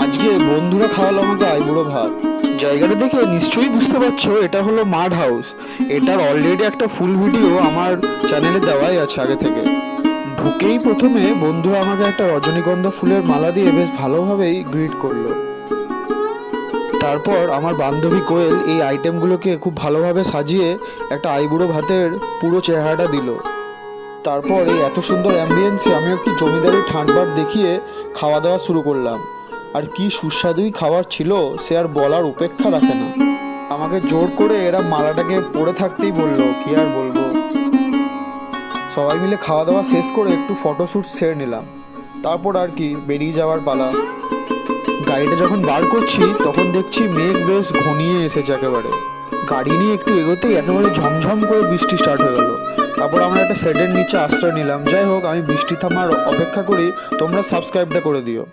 আজকে বন্ধুরা খাওয়ালো আমাকে আইবুড়ো ভাত। জায়গাটা দেখে নিশ্চয়ই বুঝতে পারছো এটা হলো মাড হাউস। এটার অলরেডি একটা ফুল ভিডিও আমার চ্যানেলে দেওয়াই আছে আগে থেকে। ঢুকেই প্রথমে বন্ধুরা আমাকে একটা রজনীগন্ধা ফুলের মালা দিয়ে বেশ ভালোভাবেই গ্রিট করলো। তারপর আমার বান্ধবী কোয়েল এই আইটেমগুলোকে খুব ভালোভাবে সাজিয়ে একটা আইবুড়ো ভাতের পুরো চেহারাটা দিল। তারপর এই এত সুন্দর অ্যাম্বিয়েন্সে আমি একটু জমিদারি ঠাঁটবাট দেখিয়ে খাওয়া দাওয়া শুরু করলাম। আর কি সুস্বাদুই খাবার ছিল সে আর বলার উপেক্ষা রাখে না। আমাকে জোর করে এরা মালাটাকে পরে থাকতেই বললো, কি আর বলবো। সবাই মিলে খাওয়া দাওয়া শেষ করে একটু ফটোশ্যুট সেরে নিলাম। তারপর আর কি বেরিয়ে যাওয়ার পালা। গাড়িটা যখন বার করছি তখন দেখছি মেঘ বেশ ঘনিয়ে এসেছে একেবারে। গাড়ি নিয়ে একটু এগোতেই একেবারে ঝমঝম করে বৃষ্টি স্টার্ট হয়ে গেল। তারপর আমরা একটা শেডের নিচে আশ্রয় নিলাম। যাই হোক, আমি বৃষ্টি থামার অপেক্ষা করি। তোমরা সাবস্ক্রাইবটা করে দিও।